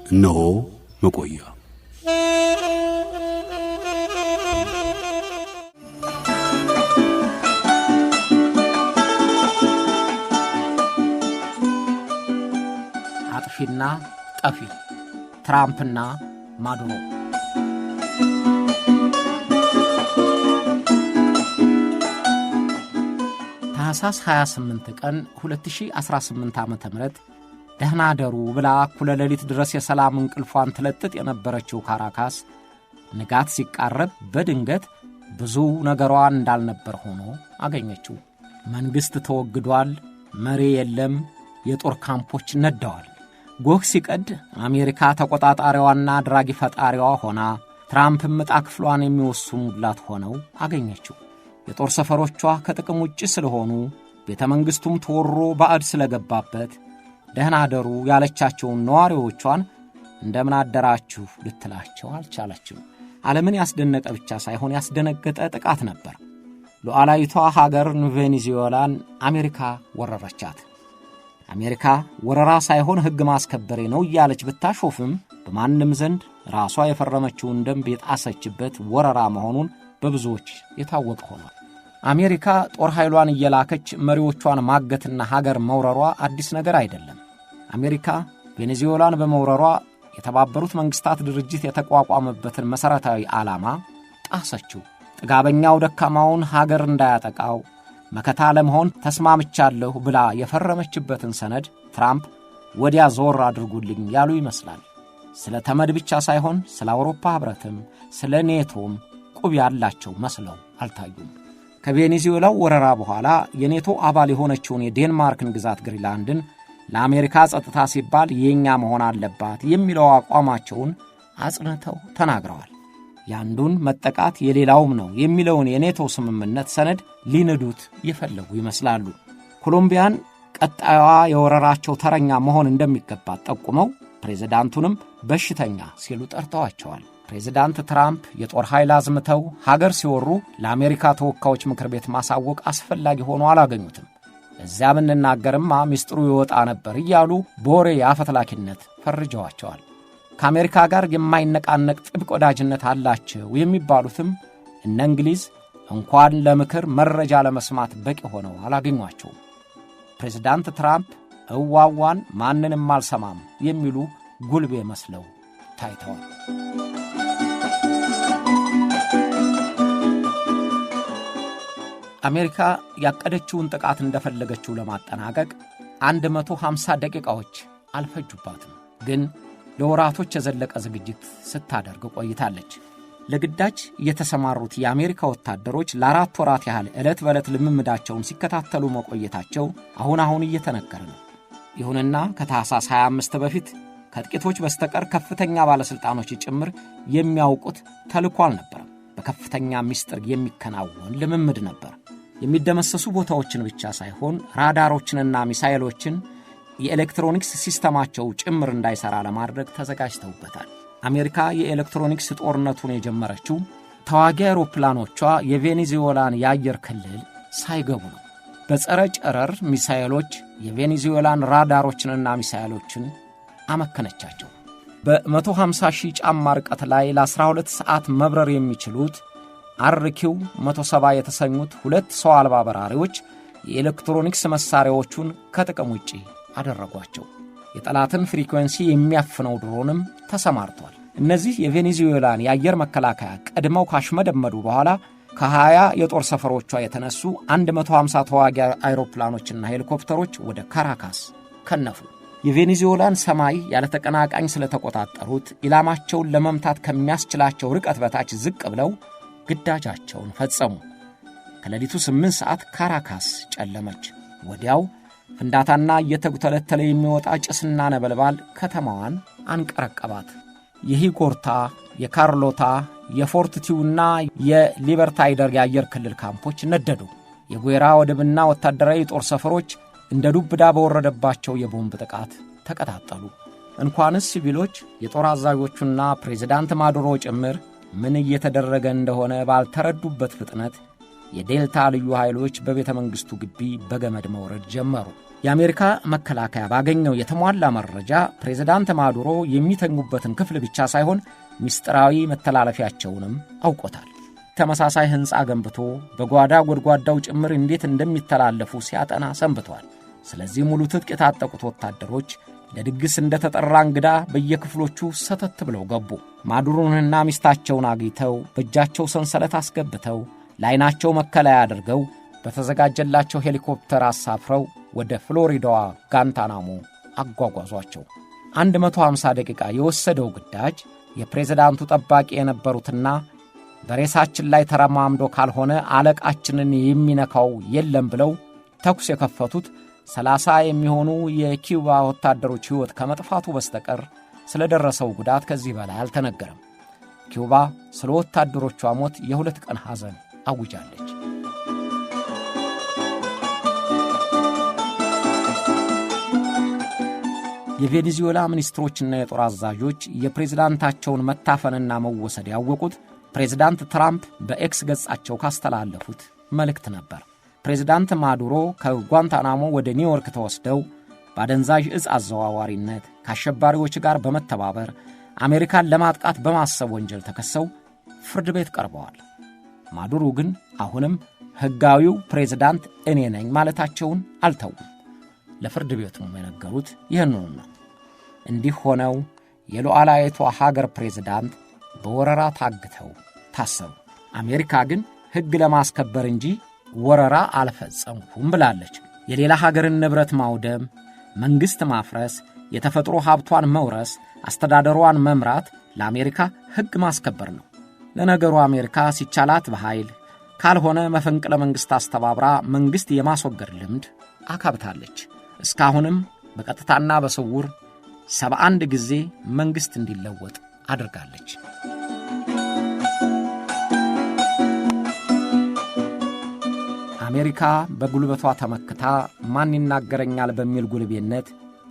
እነሆ መቆያ አጥፊና ጠፊ ትራምፕና ማዱሮ ታህሳስ 28 ቀን 2018 ዓ.ም ደህና ደሩ ብላ እኩለ ሌሊት ድረስ የሰላም እንቅልፏን ትለጥጥ የነበረችው ካራካስ ንጋት ሲቃረብ በድንገት ብዙ ነገሯ እንዳልነበር ሆኖ አገኘችው። መንግሥት ተወግዷል፣ መሪ የለም፣ የጦር ካምፖች ነደዋል። ጎህ ሲቀድ አሜሪካ ተቆጣጣሪዋና አድራጊ ፈጣሪዋ ሆና ትራምፕም ዕጣ ክፍሏን የሚወስኑላት ሆነው አገኘችው። የጦር ሰፈሮቿ ከጥቅም ውጭ ስለሆኑ ቤተ መንግሥቱም ተወሮ ባዕድ ስለገባበት ደህና ደሩ ያለቻቸውን ነዋሪዎቿን እንደምን አደራችሁ ልትላቸው አልቻለችም። ዓለምን ያስደነቀ ብቻ ሳይሆን ያስደነገጠ ጥቃት ነበር። ሉዓላዊቷ ሀገር ቬኔዙዌላን አሜሪካ ወረረቻት። አሜሪካ ወረራ ሳይሆን ሕግ ማስከበሬ ነው እያለች ብታሾፍም በማንም ዘንድ ራሷ የፈረመችውን ደንብ የጣሰችበት ወረራ መሆኑን በብዙዎች የታወቀ ሆኗል። አሜሪካ ጦር ኃይሏን እየላከች መሪዎቿን ማገትና ሀገር መውረሯ አዲስ ነገር አይደለም። አሜሪካ ቬኔዙዌላን በመውረሯ የተባበሩት መንግስታት ድርጅት የተቋቋመበትን መሠረታዊ ዓላማ ጣሰችው። ጥጋበኛው ደካማውን ሀገር እንዳያጠቃው መከታ ለመሆን ተስማምቻለሁ ብላ የፈረመችበትን ሰነድ ትራምፕ ወዲያ ዞር አድርጉልኝ ያሉ ይመስላል። ስለ ተመድ ብቻ ሳይሆን ስለ አውሮፓ ኅብረትም ስለ ኔቶም ቁብ ያላቸው መስለው አልታዩም። ከቬኔዙዌላው ወረራ በኋላ የኔቶ አባል የሆነችውን የዴንማርክን ግዛት ግሪንላንድን ለአሜሪካ ጸጥታ ሲባል የኛ መሆን አለባት የሚለው አቋማቸውን አጽንተው ተናግረዋል። ያንዱን መጠቃት የሌላውም ነው የሚለውን የኔቶ ስምምነት ሰነድ ሊንዱት የፈለጉ ይመስላሉ። ኮሎምቢያን ቀጣዩዋ የወረራቸው ተረኛ መሆን እንደሚገባት ጠቁመው ፕሬዝዳንቱንም በሽተኛ ሲሉ ጠርተዋቸዋል። ፕሬዝዳንት ትራምፕ የጦር ኃይል አዝምተው ሀገር ሲወሩ ለአሜሪካ ተወካዮች ምክር ቤት ማሳወቅ አስፈላጊ ሆኖ አላገኙትም። እዚያ ብንናገርማ ሚስጥሩ ይወጣ ነበር እያሉ በወሬ የአፈትላኪነት ፈርጀዋቸዋል። ከአሜሪካ ጋር የማይነቃነቅ ጥብቅ ወዳጅነት አላቸው የሚባሉትም እነ እንግሊዝ እንኳን ለምክር መረጃ ለመስማት በቂ ሆነው አላገኟቸውም። ፕሬዝዳንት ትራምፕ እዋዋን ማንንም አልሰማም የሚሉ ጉልቤ መስለው ታይተዋል። አሜሪካ ያቀደችውን ጥቃት እንደፈለገችው ለማጠናቀቅ 150 ደቂቃዎች አልፈጁባትም። ግን ለወራቶች የዘለቀ ዝግጅት ስታደርግ ቆይታለች። ለግዳጅ የተሰማሩት የአሜሪካ ወታደሮች ለ4 ወራት ያህል ዕለት በዕለት ልምምዳቸውን ሲከታተሉ መቆየታቸው አሁን እየተነገረ ነው። ይሁንና ከታህሳስ 25 በፊት ከጥቂቶች በስተቀር ከፍተኛ ባለሥልጣኖች ጭምር የሚያውቁት ተልዕኮ አልነበረም። በከፍተኛ ምስጢር የሚከናወን ልምምድ ነበር። የሚደመሰሱ ቦታዎችን ብቻ ሳይሆን ራዳሮችንና ሚሳኤሎችን የኤሌክትሮኒክስ ሲስተማቸው ጭምር እንዳይሠራ ለማድረግ ተዘጋጅተውበታል። አሜሪካ የኤሌክትሮኒክስ ጦርነቱን የጀመረችው ተዋጊ አውሮፕላኖቿ የቬኔዙዌላን የአየር ክልል ሳይገቡ ነው። በጸረ ጨረር ሚሳኤሎች የቬኔዙዌላን ራዳሮችንና ሚሳኤሎችን አመከነቻቸው። በ150 ሺህ ጫማ ርቀት ላይ ለ12 ሰዓት መብረር የሚችሉት አርኪው 170 የተሰኙት 2 ሰው አልባ በራሪዎች የኤሌክትሮኒክስ መሳሪያዎቹን ከጥቅም ውጪ አደረጓቸው። የጠላትን ፍሪኩዌንሲ የሚያፍነው ድሮንም ተሰማርቷል። እነዚህ የቬኔዙዌላን የአየር መከላከያ ቀድመው ካሽመደመዱ በኋላ ከ20 የጦር ሰፈሮቿ የተነሱ 150 ተዋጊ አይሮፕላኖችና ሄሊኮፕተሮች ወደ ካራካስ ከነፉ። የቬኔዙዌላን ሰማይ ያለ ተቀናቃኝ ስለተቆጣጠሩት ኢላማቸውን ለመምታት ከሚያስችላቸው ርቀት በታች ዝቅ ብለው ግዳጃቸውን ፈጸሙ። ከሌሊቱ 8 ሰዓት ካራካስ ጨለመች። ወዲያው ፍንዳታና እየተጉተለተለ የሚወጣ ጭስና ነበልባል ከተማዋን አንቀረቀባት። የሂጎርታ፣ የካርሎታ፣ የፎርትቲውና የሊበርታይደር የአየር ክልል ካምፖች ነደዱ። የጉዌራ ወደብና ወታደራዊ ጦር ሰፈሮች እንደ ዱብዳ በወረደባቸው የቦምብ ጥቃት ተቀጣጠሉ። እንኳንስ ሲቪሎች የጦር አዛዦቹና ፕሬዝዳንት ማዱሮ ጭምር ምን እየተደረገ እንደሆነ ባልተረዱበት ፍጥነት የዴልታ ልዩ ኃይሎች በቤተ መንግሥቱ ግቢ በገመድ መውረድ ጀመሩ። የአሜሪካ መከላከያ ባገኘው የተሟላ መረጃ ፕሬዝዳንት ማዱሮ የሚተኙበትን ክፍል ብቻ ሳይሆን ምስጢራዊ መተላለፊያቸውንም አውቆታል። ተመሳሳይ ሕንፃ ገንብቶ በጓዳ ጎድጓዳው ጭምር እንዴት እንደሚተላለፉ ሲያጠና ሰንብቷል። ስለዚህ ሙሉ ትጥቅ የታጠቁት ወታደሮች ለድግስ እንደተጠራ እንግዳ በየክፍሎቹ ሰተት ብለው ገቡ። ማዱሮንና ሚስታቸውን አግኝተው በእጃቸው ሰንሰለት አስገብተው ለዓይናቸው መከለያ አድርገው በተዘጋጀላቸው ሄሊኮፕተር አሳፍረው ወደ ፍሎሪዳዋ ጓንታናሞ አጓጓዟቸው። 150 ደቂቃ የወሰደው ግዳጅ የፕሬዝዳንቱ ጠባቂ የነበሩትና በሬሳችን ላይ ተረማምዶ ካልሆነ አለቃችንን የሚነካው የለም ብለው ተኩስ የከፈቱት 30 የሚሆኑ የኪዩባ ወታደሮች ሕይወት ከመጥፋቱ በስተቀር ስለደረሰው ጉዳት ከዚህ በላይ አልተነገረም። ኪዩባ ስለ ወታደሮቿ ሞት የ2 ቀን ሐዘን አውጃለች። የቬኔዙዌላ ሚኒስትሮችና የጦር አዛዦች የፕሬዝዳንታቸውን መታፈንና መወሰድ ያወቁት ፕሬዝዳንት ትራምፕ በኤክስ ገጻቸው ካስተላለፉት መልእክት ነበር። ፕሬዝዳንት ማዱሮ ከጓንታናሞ ወደ ኒውዮርክ ተወስደው በአደንዛዥ ዕፅ አዘዋዋሪነት ከአሸባሪዎች ጋር በመተባበር አሜሪካን ለማጥቃት በማሰብ ወንጀል ተከሰው ፍርድ ቤት ቀርበዋል። ማዱሮ ግን አሁንም ሕጋዊው ፕሬዝዳንት እኔ ነኝ ማለታቸውን አልተውም። ለፍርድ ቤቱም የነገሩት ይህንኑ ነው። እንዲህ ሆነው የሉዓላዊቷ ሀገር ፕሬዝዳንት በወረራ ታግተው ታሰሩ። አሜሪካ ግን ሕግ ለማስከበር እንጂ ወረራ አልፈጸምኩም ብላለች። የሌላ ሀገርን ንብረት ማውደም፣ መንግሥት ማፍረስ፣ የተፈጥሮ ሀብቷን መውረስ፣ አስተዳደሯን መምራት ለአሜሪካ ሕግ ማስከበር ነው። ለነገሩ አሜሪካ ሲቻላት በኃይል ካልሆነ መፈንቅለ መንግሥት አስተባብራ መንግሥት የማስወገድ ልምድ አካብታለች። እስካሁንም በቀጥታና በስውር 71 ጊዜ መንግሥት እንዲለወጥ አድርጋለች። አሜሪካ በጉልበቷ ተመክታ ማን ይናገረኛል በሚል ጉልቤነት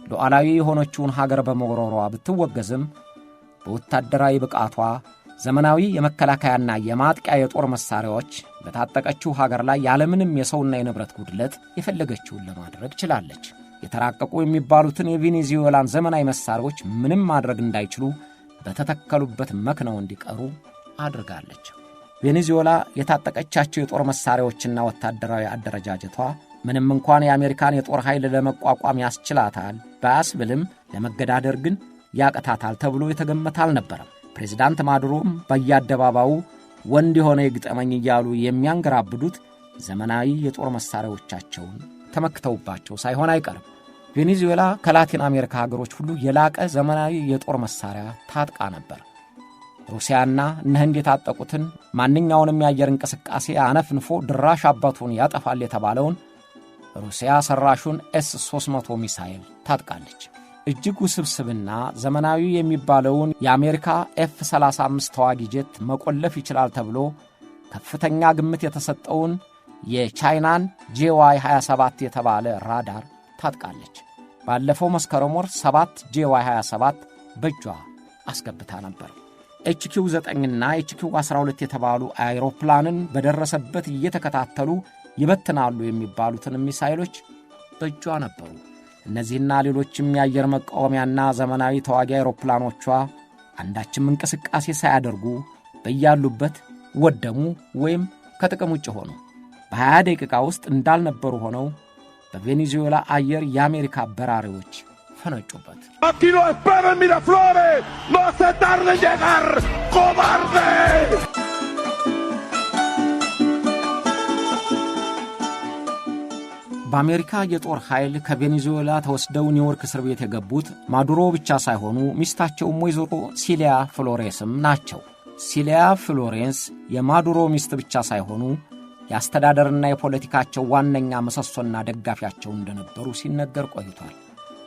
ሉዓላዊ የሆነችውን ሀገር በመወረሯ ብትወገዝም በወታደራዊ ብቃቷ ዘመናዊ የመከላከያና የማጥቂያ የጦር መሳሪያዎች በታጠቀችው ሀገር ላይ ያለምንም የሰውና የንብረት ጉድለት የፈለገችውን ለማድረግ ችላለች። የተራቀቁ የሚባሉትን የቬኔዙዌላን ዘመናዊ መሳሪያዎች ምንም ማድረግ እንዳይችሉ በተተከሉበት መክነው እንዲቀሩ አድርጋለች። ቬኔዙዌላ የታጠቀቻቸው የጦር መሳሪያዎችና ወታደራዊ አደረጃጀቷ ምንም እንኳን የአሜሪካን የጦር ኃይል ለመቋቋም ያስችላታል ባያስብልም ለመገዳደር ግን ያቀታታል ተብሎ የተገመተ አልነበረም። ፕሬዝዳንት ማዱሮም በየአደባባዩ ወንድ የሆነ የግጠመኝ እያሉ የሚያንገራብዱት ዘመናዊ የጦር መሳሪያዎቻቸውን ተመክተውባቸው ሳይሆን አይቀርም። ቬኔዙዌላ ከላቲን አሜሪካ ሀገሮች ሁሉ የላቀ ዘመናዊ የጦር መሳሪያ ታጥቃ ነበር። ሩሲያና እነ ህንድ የታጠቁትን ማንኛውንም የአየር እንቅስቃሴ አነፍንፎ ድራሽ አባቱን ያጠፋል የተባለውን ሩሲያ ሰራሹን ኤስ-300 ሚሳኤል ታጥቃለች። እጅግ ውስብስብና ዘመናዊ የሚባለውን የአሜሪካ ኤፍ-35 ተዋጊ ጄት መቆለፍ ይችላል ተብሎ ከፍተኛ ግምት የተሰጠውን የቻይናን JY-27 የተባለ ራዳር ታጥቃለች። ባለፈው መስከረም ወር 7 JY-27 በእጇ አስገብታ ነበር። HQ-9ና HQ-12 የተባሉ አይሮፕላንን በደረሰበት እየተከታተሉ ይበትናሉ የሚባሉትን ሚሳኤሎች በእጇ ነበሩ። እነዚህና ሌሎችም የአየር መቃወሚያና ዘመናዊ ተዋጊ አይሮፕላኖቿ አንዳችም እንቅስቃሴ ሳያደርጉ በያሉበት ወደሙ ወይም ከጥቅም ውጭ ሆኑ። በ20 ደቂቃ ውስጥ እንዳልነበሩ ሆነው በቬኔዙዌላ አየር የአሜሪካ በራሪዎች ፈነጩበት። Aquí lo espera en Miraflores. No se tarde en llegar, cobarde. በአሜሪካ የጦር ኃይል ከቬኔዙዌላ ተወስደው ኒውዮርክ እስር ቤት የገቡት ማዱሮ ብቻ ሳይሆኑ ሚስታቸውም ወይዘሮ ሲሊያ ፍሎሬንስም ናቸው። ሲሊያ ፍሎሬንስ የማዱሮ ሚስት ብቻ ሳይሆኑ የአስተዳደርና የፖለቲካቸው ዋነኛ ምሰሶና ደጋፊያቸው እንደነበሩ ሲነገር ቆይቷል።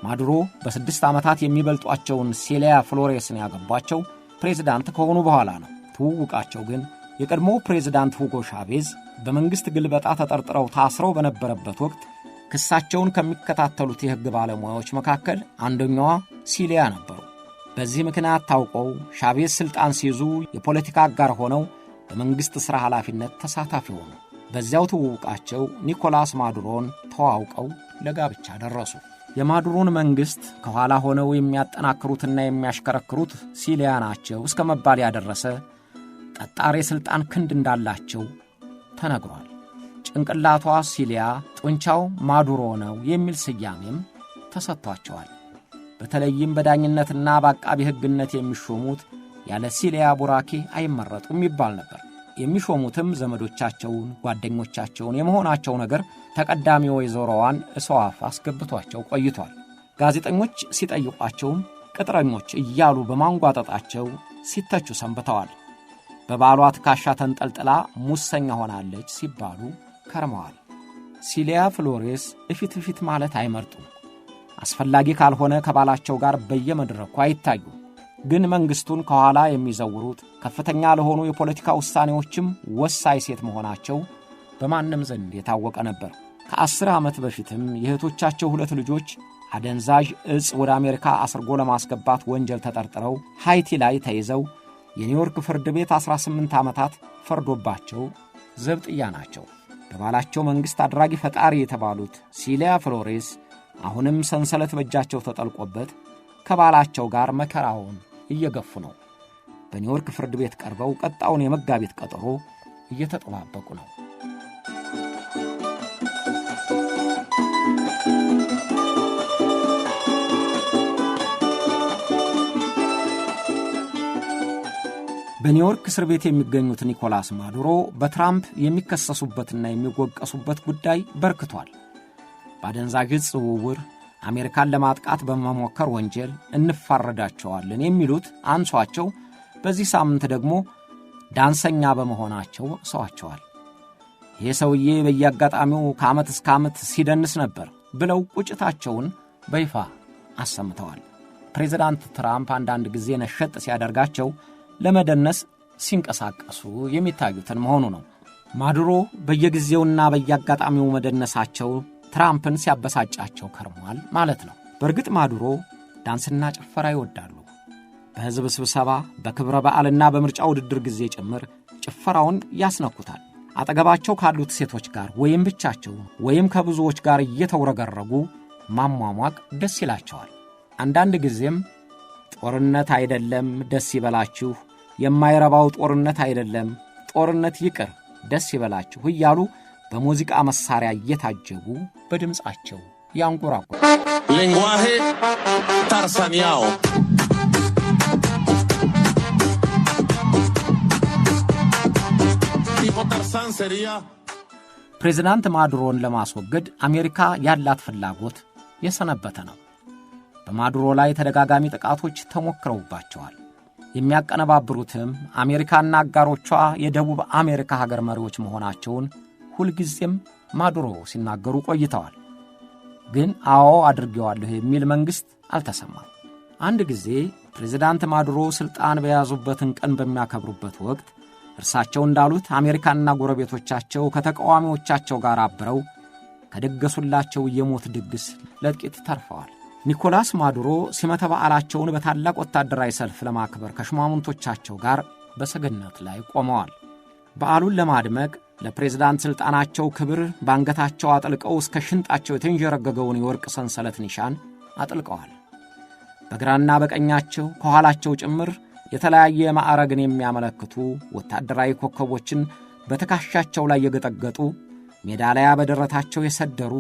ማዱሮ በ6 ዓመታት የሚበልጧቸውን ሲሊያ ፍሎሬንስን ያገቧቸው ፕሬዝዳንት ከሆኑ በኋላ ነው። ትውውቃቸው ግን የቀድሞ ፕሬዝዳንት ሁጎ ሻቬዝ በመንግሥት ግልበጣ ተጠርጥረው ታስረው በነበረበት ወቅት ክሳቸውን ከሚከታተሉት የሕግ ባለሙያዎች መካከል አንደኛዋ ሲሊያ ነበሩ። በዚህ ምክንያት ታውቀው ሻቬዝ ሥልጣን ሲይዙ የፖለቲካ አጋር ሆነው በመንግሥት ሥራ ኃላፊነት ተሳታፊ ሆኑ። በዚያው ትውውቃቸው ኒኮላስ ማዱሮን ተዋውቀው ለጋብቻ ደረሱ። የማዱሮን መንግሥት ከኋላ ሆነው የሚያጠናክሩትና የሚያሽከረክሩት ሲሊያ ናቸው እስከ መባል ያደረሰ ጠጣር የሥልጣን ክንድ እንዳላቸው ተነግሯል። ጭንቅላቷ ሲሊያ፣ ጡንቻው ማዱሮ ነው የሚል ስያሜም ተሰጥቷቸዋል። በተለይም በዳኝነትና በአቃቢ ሕግነት የሚሾሙት ያለ ሲሊያ ቡራኬ አይመረጡም ይባል ነበር። የሚሾሙትም ዘመዶቻቸውን፣ ጓደኞቻቸውን የመሆናቸው ነገር ተቀዳሚ ወይዘሮዋን እሰዋፍ አስገብቷቸው ቆይቷል። ጋዜጠኞች ሲጠይቋቸውም ቅጥረኞች እያሉ በማንጓጠጣቸው ሲተቹ ሰንብተዋል። በባሏ ትከሻ ተንጠልጥላ ሙሰኛ ሆናለች ሲባሉ ከርመዋል። ሲሊያ ፍሎሬስ እፊት ማለት አይመርጡም። አስፈላጊ ካልሆነ ከባላቸው ጋር በየመድረኩ አይታዩ። ግን መንግሥቱን ከኋላ የሚዘውሩት ከፍተኛ ለሆኑ የፖለቲካ ውሳኔዎችም ወሳኝ ሴት መሆናቸው በማንም ዘንድ የታወቀ ነበር። ከ10 ዓመት በፊትም የእህቶቻቸው 2 ልጆች አደንዛዥ ዕፅ ወደ አሜሪካ አስርጎ ለማስገባት ወንጀል ተጠርጥረው ሃይቲ ላይ ተይዘው የኒውዮርክ ፍርድ ቤት 18 ዓመታት ፈርዶባቸው ዘብጥያ ናቸው። በባላቸው መንግሥት አድራጊ ፈጣሪ የተባሉት ሲሊያ ፍሎሬስ አሁንም ሰንሰለት በእጃቸው ተጠልቆበት ከባላቸው ጋር መከራውን እየገፉ ነው። በኒውዮርክ ፍርድ ቤት ቀርበው ቀጣውን የመጋቢት ቀጠሮ እየተጠባበቁ ነው። በኒውዮርክ እስር ቤት የሚገኙት ኒኮላስ ማዱሮ በትራምፕ የሚከሰሱበትና የሚወቀሱበት ጉዳይ በርክቷል። በአደንዛዥ ዕፅ ዝውውር፣ አሜሪካን ለማጥቃት በመሞከር ወንጀል እንፋረዳቸዋለን የሚሉት አንሷቸው፣ በዚህ ሳምንት ደግሞ ዳንሰኛ በመሆናቸው ሰዋቸዋል። ይህ ሰውዬ በየአጋጣሚው ከዓመት እስከ ዓመት ሲደንስ ነበር ብለው ቁጭታቸውን በይፋ አሰምተዋል። ፕሬዝዳንት ትራምፕ አንዳንድ ጊዜ ነሸጥ ሲያደርጋቸው ለመደነስ ሲንቀሳቀሱ የሚታዩትን መሆኑ ነው። ማዱሮ በየጊዜውና በየአጋጣሚው መደነሳቸው ትራምፕን ሲያበሳጫቸው ከርሟል ማለት ነው። በእርግጥ ማዱሮ ዳንስና ጭፈራ ይወዳሉ። በሕዝብ ስብሰባ፣ በክብረ በዓልና በምርጫ ውድድር ጊዜ ጭምር ጭፈራውን ያስነኩታል። አጠገባቸው ካሉት ሴቶች ጋር ወይም ብቻቸውን ወይም ከብዙዎች ጋር እየተውረገረጉ ማሟሟቅ ደስ ይላቸዋል። አንዳንድ ጊዜም ጦርነት አይደለም ደስ ይበላችሁ፣ የማይረባው ጦርነት አይደለም ጦርነት ይቅር ደስ ይበላችሁ እያሉ በሙዚቃ መሳሪያ እየታጀቡ በድምፃቸው ያንጎራጉራሉ። ሌንጓሄ ታርሳኒያው ፕሬዝዳንት ማዱሮን ለማስወገድ አሜሪካ ያላት ፍላጎት የሰነበተ ነው። በማዱሮ ላይ ተደጋጋሚ ጥቃቶች ተሞክረውባቸዋል። የሚያቀነባብሩትም አሜሪካና አጋሮቿ የደቡብ አሜሪካ ሀገር መሪዎች መሆናቸውን ሁልጊዜም ማዱሮ ሲናገሩ ቆይተዋል። ግን አዎ አድርጌዋለሁ የሚል መንግሥት አልተሰማም። አንድ ጊዜ ፕሬዝዳንት ማዱሮ ሥልጣን በያዙበትን ቀን በሚያከብሩበት ወቅት እርሳቸው እንዳሉት አሜሪካና ጎረቤቶቻቸው ከተቃዋሚዎቻቸው ጋር አብረው ከደገሱላቸው የሞት ድግስ ለጥቂት ተርፈዋል። ኒኮላስ ማዱሮ ሲመተ በዓላቸውን በታላቅ ወታደራዊ ሰልፍ ለማክበር ከሽማምንቶቻቸው ጋር በሰገነት ላይ ቆመዋል። በዓሉን ለማድመቅ ለፕሬዝዳንት ሥልጣናቸው ክብር ባንገታቸው አጥልቀው እስከ ሽንጣቸው የተንዠረገገውን የወርቅ ሰንሰለት ኒሻን አጥልቀዋል። በግራና በቀኛቸው ከኋላቸው ጭምር የተለያየ ማዕረግን የሚያመለክቱ ወታደራዊ ኮከቦችን በትከሻቸው ላይ የገጠገጡ፣ ሜዳሊያ በደረታቸው የሰደሩ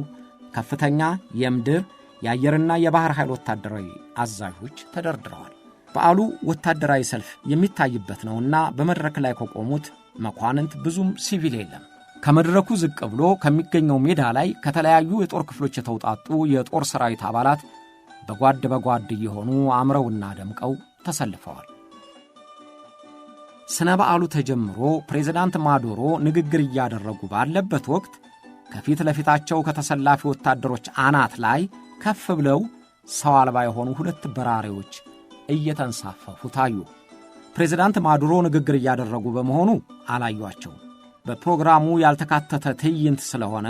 ከፍተኛ የምድር የአየርና የባህር ኃይል ወታደራዊ አዛዦች ተደርድረዋል። በዓሉ ወታደራዊ ሰልፍ የሚታይበት ነውና በመድረክ ላይ ከቆሙት መኳንንት ብዙም ሲቪል የለም። ከመድረኩ ዝቅ ብሎ ከሚገኘው ሜዳ ላይ ከተለያዩ የጦር ክፍሎች የተውጣጡ የጦር ሠራዊት አባላት በጓድ እየሆኑ አምረውና ደምቀው ተሰልፈዋል። ስነ በዓሉ ተጀምሮ ፕሬዝዳንት ማዱሮ ንግግር እያደረጉ ባለበት ወቅት ከፊት ለፊታቸው ከተሰላፊ ወታደሮች አናት ላይ ከፍ ብለው ሰው አልባ የሆኑ 2 በራሪዎች እየተንሳፈፉ ታዩ። ፕሬዝዳንት ማዱሮ ንግግር እያደረጉ በመሆኑ አላዩአቸው። በፕሮግራሙ ያልተካተተ ትዕይንት ስለሆነ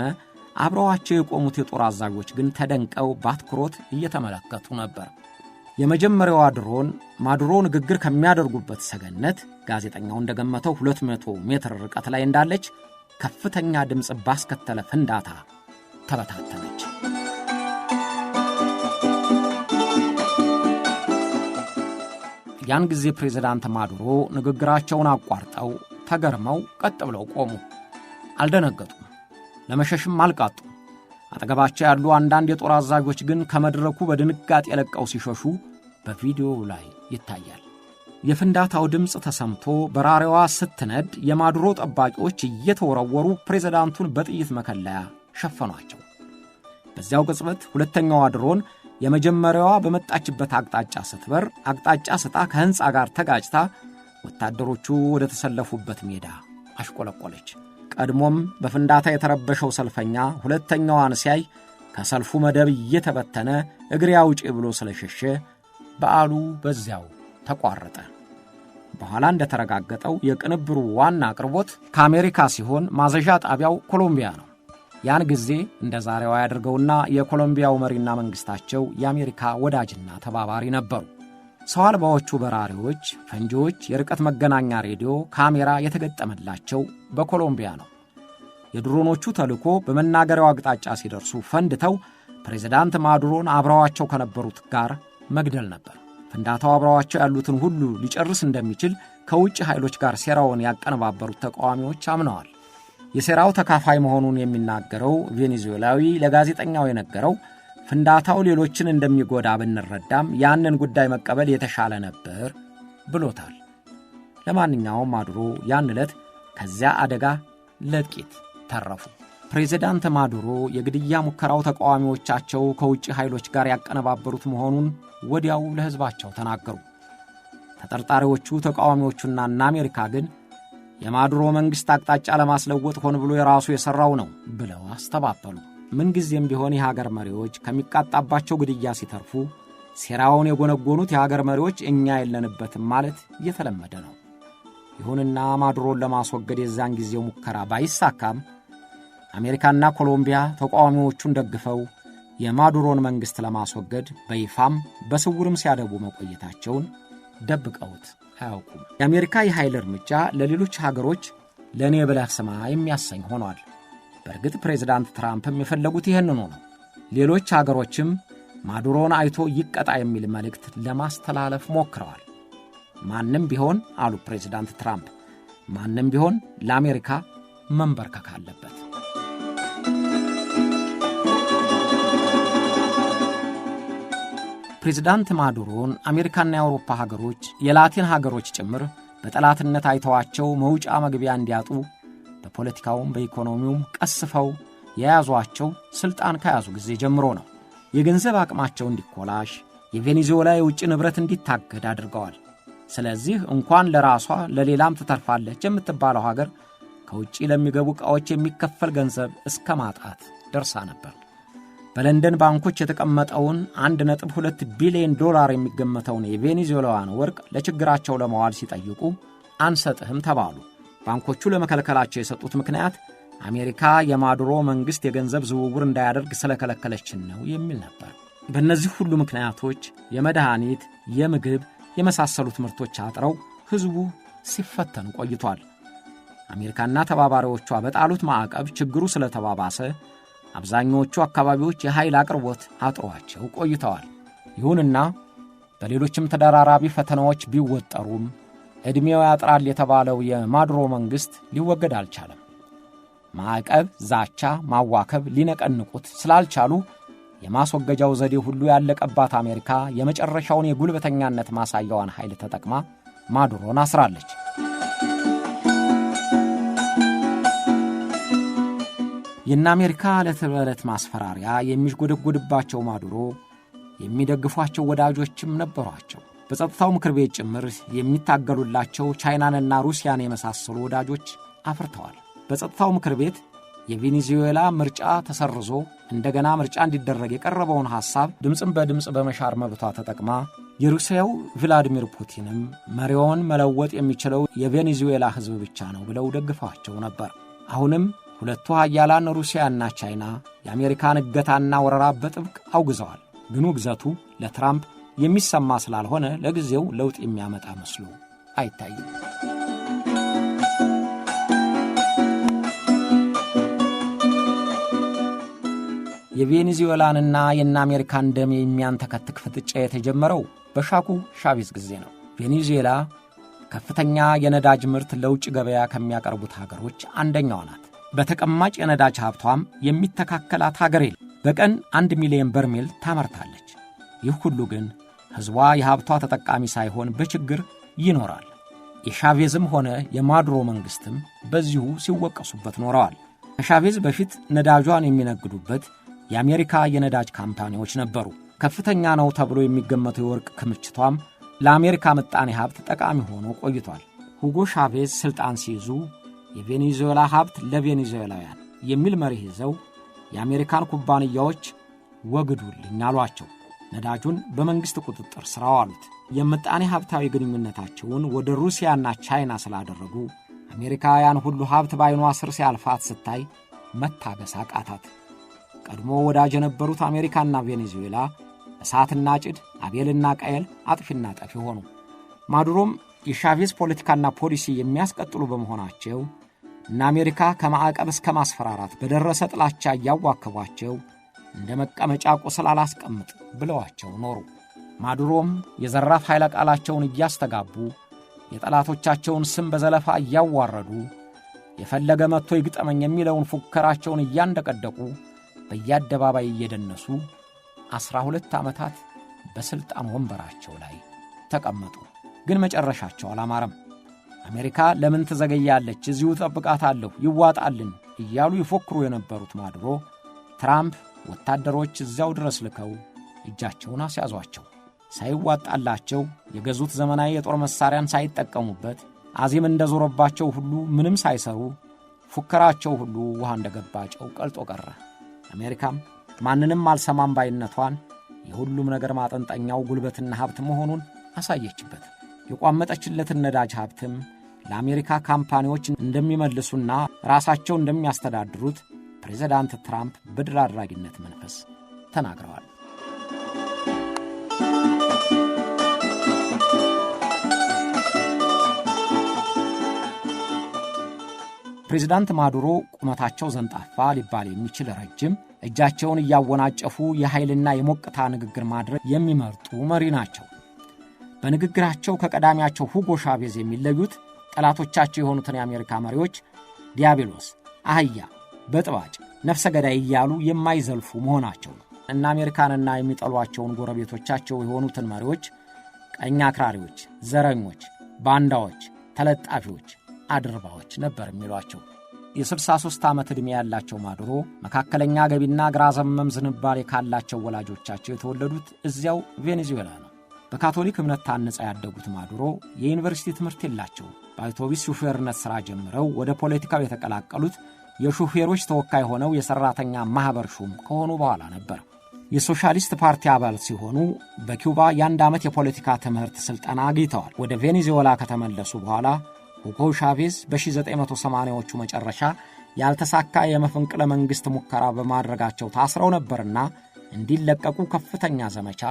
አብረዋቸው የቆሙት የጦር አዛዦች ግን ተደንቀው በአትኩሮት እየተመለከቱ ነበር። የመጀመሪያዋ ድሮን ማዱሮ ንግግር ከሚያደርጉበት ሰገነት ጋዜጠኛው እንደገመተው 200 ሜትር ርቀት ላይ እንዳለች ከፍተኛ ድምፅ ባስከተለ ፍንዳታ ተበታተነች። ያን ጊዜ ፕሬዝዳንት ማዱሮ ንግግራቸውን አቋርጠው ተገርመው ቀጥ ብለው ቆሙ። አልደነገጡም፣ ለመሸሽም አልቃጡም። አጠገባቸው ያሉ አንዳንድ የጦር አዛዦች ግን ከመድረኩ በድንጋጤ ለቀው ሲሸሹ በቪዲዮው ላይ ይታያል። የፍንዳታው ድምፅ ተሰምቶ በራሪዋ ስትነድ የማዱሮ ጠባቂዎች እየተወረወሩ ፕሬዝዳንቱን በጥይት መከለያ ሸፈኗቸው። በዚያው ቅጽበት ሁለተኛዋ ድሮን የመጀመሪያዋ በመጣችበት አቅጣጫ ስትበር አቅጣጫ ስጣ ከሕንፃ ጋር ተጋጭታ ወታደሮቹ ወደ ተሰለፉበት ሜዳ አሽቆለቆለች። ቀድሞም በፍንዳታ የተረበሸው ሰልፈኛ ሁለተኛዋን ሲያይ ከሰልፉ መደብ እየተበተነ እግሬ አውጪ ብሎ ስለሸሸ በዓሉ በዚያው ተቋረጠ። በኋላ እንደተረጋገጠው የቅንብሩ ዋና አቅርቦት ከአሜሪካ ሲሆን ማዘዣ ጣቢያው ኮሎምቢያ ነው። ያን ጊዜ እንደ ዛሬዋ ያድርገውና የኮሎምቢያው መሪና መንግስታቸው የአሜሪካ ወዳጅና ተባባሪ ነበሩ። ሰው አልባዎቹ በራሪዎች፣ ፈንጂዎች፣ የርቀት መገናኛ ሬዲዮ፣ ካሜራ የተገጠመላቸው በኮሎምቢያ ነው። የድሮኖቹ ተልኮ በመናገሪያው አቅጣጫ ሲደርሱ ፈንድተው ፕሬዝዳንት ማዱሮን አብረዋቸው ከነበሩት ጋር መግደል ነበር። ፍንዳታው አብረዋቸው ያሉትን ሁሉ ሊጨርስ እንደሚችል ከውጭ ኃይሎች ጋር ሴራውን ያቀነባበሩት ተቃዋሚዎች አምነዋል። የሴራው ተካፋይ መሆኑን የሚናገረው ቬኔዙዌላዊ ለጋዜጠኛው የነገረው ፍንዳታው ሌሎችን እንደሚጎዳ ብንረዳም ያንን ጉዳይ መቀበል የተሻለ ነበር ብሎታል። ለማንኛውም ማዱሮ ያን ዕለት ከዚያ አደጋ ለጥቂት ተረፉ። ፕሬዝዳንት ማዱሮ የግድያ ሙከራው ተቃዋሚዎቻቸው ከውጭ ኃይሎች ጋር ያቀነባበሩት መሆኑን ወዲያው ለሕዝባቸው ተናገሩ። ተጠርጣሪዎቹ ተቃዋሚዎቹና አሜሪካ ግን የማዱሮ መንግሥት አቅጣጫ ለማስለወጥ ሆን ብሎ የራሱ የሠራው ነው ብለው አስተባበሉ። ምንጊዜም ቢሆን የሀገር መሪዎች ከሚቃጣባቸው ግድያ ሲተርፉ ሴራውን የጎነጎኑት የሀገር መሪዎች እኛ የለንበትም ማለት እየተለመደ ነው። ይሁንና ማዱሮን ለማስወገድ የዛን ጊዜው ሙከራ ባይሳካም አሜሪካና ኮሎምቢያ ተቃዋሚዎቹን ደግፈው የማዱሮን መንግሥት ለማስወገድ በይፋም በስውርም ሲያደቡ መቆየታቸውን ደብቀውት አያውቁም። የአሜሪካ የኃይል እርምጃ ለሌሎች ሀገሮች ለእኔ ብለህ ስማ የሚያሰኝ ሆኗል። በእርግጥ ፕሬዝዳንት ትራምፕም የፈለጉት ይህንኑ ነው። ሌሎች ሀገሮችም ማዱሮን አይቶ ይቀጣ የሚል መልእክት ለማስተላለፍ ሞክረዋል። ማንም ቢሆን አሉ ፕሬዝዳንት ትራምፕ፣ ማንም ቢሆን ለአሜሪካ መንበርከክ አለበት። ፕሬዝዳንት ማዱሮን አሜሪካና የአውሮፓ ሀገሮች የላቲን ሀገሮች ጭምር በጠላትነት አይተዋቸው መውጫ መግቢያ እንዲያጡ በፖለቲካውም በኢኮኖሚውም ቀስፈው የያዟቸው ሥልጣን ከያዙ ጊዜ ጀምሮ ነው። የገንዘብ አቅማቸው እንዲኮላሽ፣ የቬኔዙዌላ የውጭ ንብረት እንዲታገድ አድርገዋል። ስለዚህ እንኳን ለራሷ ለሌላም ትተርፋለች የምትባለው ሀገር ከውጭ ለሚገቡ ዕቃዎች የሚከፈል ገንዘብ እስከ ማጣት ደርሳ ነበር። በለንደን ባንኮች የተቀመጠውን 1.2 ቢሊዮን ዶላር የሚገመተውን የቬኔዙዌላን ወርቅ ለችግራቸው ለማዋል ሲጠይቁ አንሰጥህም ተባሉ። ባንኮቹ ለመከልከላቸው የሰጡት ምክንያት አሜሪካ የማዱሮ መንግሥት የገንዘብ ዝውውር እንዳያደርግ ስለከለከለችን ነው የሚል ነበር። በእነዚህ ሁሉ ምክንያቶች የመድኃኒት፣ የምግብ የመሳሰሉት ምርቶች አጥረው ሕዝቡ ሲፈተን ቆይቷል። አሜሪካና ተባባሪዎቿ በጣሉት ማዕቀብ ችግሩ ስለተባባሰ አብዛኞቹ አካባቢዎች የኃይል አቅርቦት አጥሯቸው ቆይተዋል። ይሁንና በሌሎችም ተደራራቢ ፈተናዎች ቢወጠሩም ዕድሜው ያጥራል የተባለው የማዱሮ መንግሥት ሊወገድ አልቻለም። ማዕቀብ፣ ዛቻ፣ ማዋከብ ሊነቀንቁት ስላልቻሉ የማስወገጃው ዘዴ ሁሉ ያለቀባት አሜሪካ የመጨረሻውን የጉልበተኛነት ማሳያዋን ኃይል ተጠቅማ ማዱሮን አስራለች። የእነ አሜሪካ ዕለት በዕለት ማስፈራሪያ የሚጎደጎድባቸው ማዱሮ የሚደግፏቸው ወዳጆችም ነበሯቸው። በጸጥታው ምክር ቤት ጭምር የሚታገሉላቸው ቻይናንና ሩሲያን የመሳሰሉ ወዳጆች አፍርተዋል። በጸጥታው ምክር ቤት የቬኔዙዌላ ምርጫ ተሰርዞ እንደገና ምርጫ እንዲደረግ የቀረበውን ሐሳብ ድምፅን በድምፅ በመሻር መብቷ ተጠቅማ የሩሲያው ቭላዲሚር ፑቲንም መሪውን መለወጥ የሚችለው የቬኔዙዌላ ሕዝብ ብቻ ነው ብለው ደግፈዋቸው ነበር። አሁንም ሁለቱ ኃያላን ሩሲያና ቻይና የአሜሪካን እገታና ወረራ በጥብቅ አውግዘዋል። ግን ውግዘቱ ለትራምፕ የሚሰማ ስላልሆነ ለጊዜው ለውጥ የሚያመጣ መስሎ አይታይም። የቬኔዙዌላንና የአሜሪካን ደም የሚያንተከትክ ፍጥጫ የተጀመረው በሻኩ ሻቬዝ ጊዜ ነው። ቬኔዙዌላ ከፍተኛ የነዳጅ ምርት ለውጭ ገበያ ከሚያቀርቡት ሀገሮች አንደኛዋ ናት። በተቀማጭ የነዳጅ ሀብቷም የሚተካከላት ሀገር የለም። በቀን 1 ሚሊዮን በርሜል ታመርታለች። ይህ ሁሉ ግን ሕዝቧ የሀብቷ ተጠቃሚ ሳይሆን በችግር ይኖራል። የሻቬዝም ሆነ የማዱሮ መንግሥትም በዚሁ ሲወቀሱበት ኖረዋል። ከሻቬዝ በፊት ነዳጇን የሚነግዱበት የአሜሪካ የነዳጅ ካምፓኒዎች ነበሩ። ከፍተኛ ነው ተብሎ የሚገመተው የወርቅ ክምችቷም ለአሜሪካ ምጣኔ ሀብት ጠቃሚ ሆኖ ቆይቷል። ሁጎ ሻቬዝ ሥልጣን ሲይዙ የቬኔዙዌላ ሀብት ለቬኔዙዌላውያን የሚል መርህ ይዘው የአሜሪካን ኩባንያዎች ወግዱልኝ አሏቸው። ነዳጁን በመንግሥት ቁጥጥር ሥር አዋሉት። የምጣኔ ሀብታዊ ግንኙነታቸውን ወደ ሩሲያና ቻይና ስላደረጉ አሜሪካውያን ሁሉ ሀብት ባይኗ ስር ሲያልፋት ስታይ መታገስ አቃታት። ቀድሞ ወዳጅ የነበሩት አሜሪካና ቬኔዙዌላ እሳትና ጭድ፣ አቤልና ቃየል፣ አጥፊና ጠፊ ሆኑ። ማዱሮም የሻቬዝ ፖለቲካና ፖሊሲ የሚያስቀጥሉ በመሆናቸው እነ አሜሪካ ከማዕቀብ እስከ ማስፈራራት በደረሰ ጥላቻ እያዋከቧቸው እንደ መቀመጫ ቁስል አላስቀምጥ ብለዋቸው ኖሩ። ማዱሮም የዘራፍ ኃይለ ቃላቸውን እያስተጋቡ የጠላቶቻቸውን ስም በዘለፋ እያዋረዱ የፈለገ መጥቶ ይግጠመኝ የሚለውን ፉከራቸውን እያንደቀደቁ በየአደባባይ እየደነሱ 12 ዓመታት በሥልጣን ወንበራቸው ላይ ተቀመጡ። ግን መጨረሻቸው አላማረም። አሜሪካ ለምን ትዘገያለች? እዚሁ ጠብቃታለሁ፣ ይዋጣልን እያሉ ይፎክሩ የነበሩት ማዱሮ ትራምፕ ወታደሮች እዚያው ድረስ ልከው እጃቸውን አስያዟቸው። ሳይዋጣላቸው የገዙት ዘመናዊ የጦር መሳሪያን ሳይጠቀሙበት አዚም እንደዞረባቸው ሁሉ ምንም ሳይሰሩ ፉከራቸው ሁሉ ውሃ እንደገባጨው ቀልጦ ቀረ። አሜሪካም ማንንም አልሰማም ባይነቷን የሁሉም ነገር ማጠንጠኛው ጉልበትና ሀብት መሆኑን አሳየችበት። የቋመጠችለትን ነዳጅ ሀብትም ለአሜሪካ ካምፓኒዎች እንደሚመልሱና ራሳቸው እንደሚያስተዳድሩት ፕሬዝዳንት ትራምፕ በድል አድራጊነት መንፈስ ተናግረዋል። ፕሬዝዳንት ማዱሮ ቁመታቸው ዘንጣፋ ሊባል የሚችል ረጅም፣ እጃቸውን እያወናጨፉ የኃይልና የሞቅታ ንግግር ማድረግ የሚመርጡ መሪ ናቸው። በንግግራቸው ከቀዳሚያቸው ሁጎ ሻቬዝ የሚለዩት ጠላቶቻቸው የሆኑትን የአሜሪካ መሪዎች ዲያብሎስ፣ አህያ፣ በጥባጭ፣ ነፍሰ ገዳይ እያሉ የማይዘልፉ መሆናቸው ነው። እና አሜሪካንና የሚጠሏቸውን ጎረቤቶቻቸው የሆኑትን መሪዎች ቀኝ አክራሪዎች፣ ዘረኞች፣ ባንዳዎች፣ ተለጣፊዎች፣ አድርባዎች ነበር የሚሏቸው። የ63 ዓመት ዕድሜ ያላቸው ማዱሮ መካከለኛ ገቢና ግራ ዘመም ዝንባሌ ካላቸው ወላጆቻቸው የተወለዱት እዚያው ቬኔዙዌላ ነው። በካቶሊክ እምነት ታንጸው ያደጉት ማዱሮ የዩኒቨርሲቲ ትምህርት የላቸውም። በአውቶቡስ ሹፌርነት ሥራ ጀምረው ወደ ፖለቲካው የተቀላቀሉት የሹፌሮች ተወካይ ሆነው የሠራተኛ ማኅበር ሹም ከሆኑ በኋላ ነበር። የሶሻሊስት ፓርቲ አባል ሲሆኑ በኪውባ የ1 ዓመት የፖለቲካ ትምህርት ሥልጠና አግኝተዋል። ወደ ቬኔዙዌላ ከተመለሱ በኋላ ሁጎ ሻቬዝ በ1980ዎቹ መጨረሻ ያልተሳካ የመፈንቅለ መንግሥት ሙከራ በማድረጋቸው ታስረው ነበርና እንዲለቀቁ ከፍተኛ ዘመቻ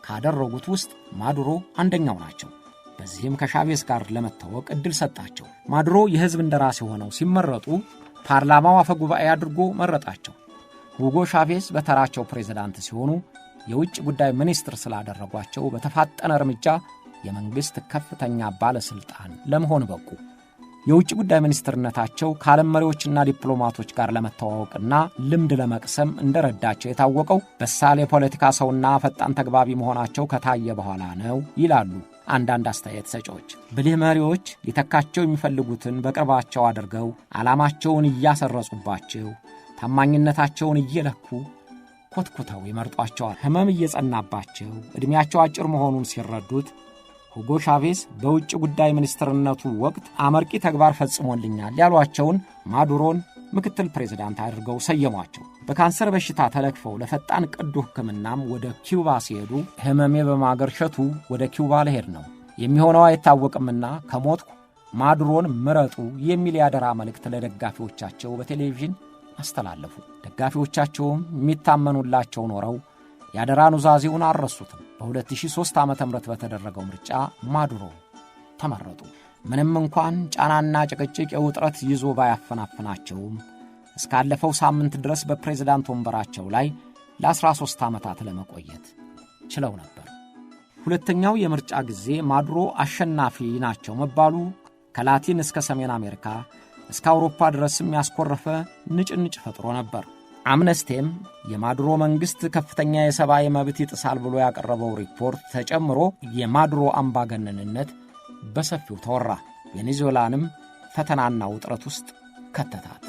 ካደረጉት ውስጥ ማዱሮ አንደኛው ናቸው። በዚህም ከሻቬዝ ጋር ለመታወቅ ዕድል ሰጣቸው። ማዱሮ የሕዝብ እንደራሴ ሆነው ሲመረጡ ፓርላማው አፈ ጉባኤ አድርጎ መረጣቸው። ሁጎ ሻቬዝ በተራቸው ፕሬዝዳንት ሲሆኑ የውጭ ጉዳይ ሚኒስትር ስላደረጓቸው በተፋጠነ እርምጃ የመንግሥት ከፍተኛ ባለሥልጣን ለመሆን በቁ። የውጭ ጉዳይ ሚኒስትርነታቸው ከዓለም መሪዎችና ዲፕሎማቶች ጋር ለመተዋወቅና ልምድ ለመቅሰም እንደረዳቸው የታወቀው በሳል የፖለቲካ ሰውና ፈጣን ተግባቢ መሆናቸው ከታየ በኋላ ነው ይላሉ አንዳንድ አስተያየት ሰጪዎች። ብልህ መሪዎች ሊተካቸው የሚፈልጉትን በቅርባቸው አድርገው ዓላማቸውን እያሰረጹባቸው ታማኝነታቸውን እየለኩ ኮትኩተው ይመርጧቸዋል። ሕመም እየጸናባቸው ዕድሜያቸው አጭር መሆኑን ሲረዱት ሁጎ ሻቬዝ በውጭ ጉዳይ ሚኒስትርነቱ ወቅት አመርቂ ተግባር ፈጽሞልኛል ያሏቸውን ማዱሮን ምክትል ፕሬዝዳንት አድርገው ሰየሟቸው። በካንሰር በሽታ ተለክፈው ለፈጣን ቀዶ ሕክምናም ወደ ኪውባ ሲሄዱ ሕመሜ በማገርሸቱ ወደ ኪውባ ልሄድ ነው፣ የሚሆነው አይታወቅምና ከሞትኩ ማዱሮን ምረጡ የሚል ያደራ መልእክት ለደጋፊዎቻቸው በቴሌቪዥን አስተላለፉ። ደጋፊዎቻቸውም የሚታመኑላቸው ኖረው ያደራ ኑዛዜውን አልረሱትም። በ2003 ዓ.ም በተደረገው ምርጫ ማዱሮ ተመረጡ። ምንም እንኳን ጫናና ጭቅጭቅ የውጥረት ይዞ ባያፈናፍናቸውም እስካለፈው ሳምንት ድረስ በፕሬዝዳንት ወንበራቸው ላይ ለ13 ዓመታት ለመቆየት ችለው ነበር። ሁለተኛው የምርጫ ጊዜ ማዱሮ አሸናፊ ናቸው መባሉ ከላቲን እስከ ሰሜን አሜሪካ እስከ አውሮፓ ድረስም ያስኮረፈ ንጭንጭ ፈጥሮ ነበር። አምነስቲም የማዱሮ መንግሥት ከፍተኛ የሰብአዊ መብት ይጥሳል ብሎ ያቀረበው ሪፖርት ተጨምሮ የማዱሮ አምባገነንነት በሰፊው ተወራ። ቬኔዙዌላንም ፈተናና ውጥረት ውስጥ ከተታት።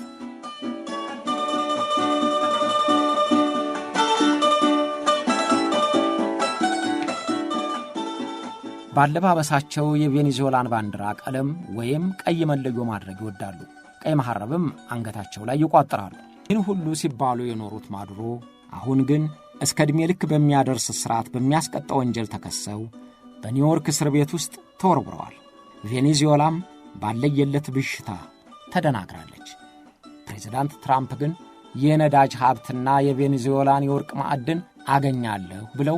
ባለባበሳቸው የቬኔዙዌላን ባንዲራ ቀለም ወይም ቀይ መለዮ ማድረግ ይወዳሉ። ቀይ መሐረብም አንገታቸው ላይ ይቋጥራሉ። ይህን ሁሉ ሲባሉ የኖሩት ማዱሮ አሁን ግን እስከ ዕድሜ ልክ በሚያደርስ ሥርዓት በሚያስቀጣ ወንጀል ተከሰው በኒውዮርክ እስር ቤት ውስጥ ተወርውረዋል። ቬኔዙዌላም ባለየለት ብሽታ ተደናግራለች። ፕሬዝዳንት ትራምፕ ግን የነዳጅ ሀብትና የቬኔዙዌላን የወርቅ ማዕድን አገኛለሁ ብለው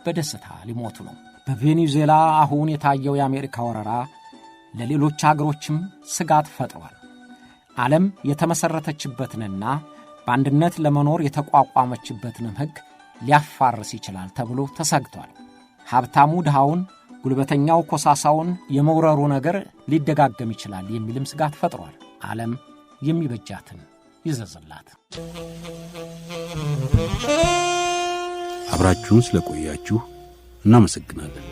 በደስታ ሊሞቱ ነው። በቬኔዙዌላ አሁን የታየው የአሜሪካ ወረራ ለሌሎች አገሮችም ስጋት ፈጥሯል። ዓለም የተመሠረተችበትንና በአንድነት ለመኖር የተቋቋመችበትንም ሕግ ሊያፋርስ ይችላል ተብሎ ተሰግቷል። ሀብታሙ ድሃውን፣ ጉልበተኛው ኮሳሳውን የመውረሩ ነገር ሊደጋገም ይችላል የሚልም ስጋት ፈጥሯል። ዓለም የሚበጃትን ይዘዝላት። አብራችሁን ስለቆያችሁ እናመሰግናለን።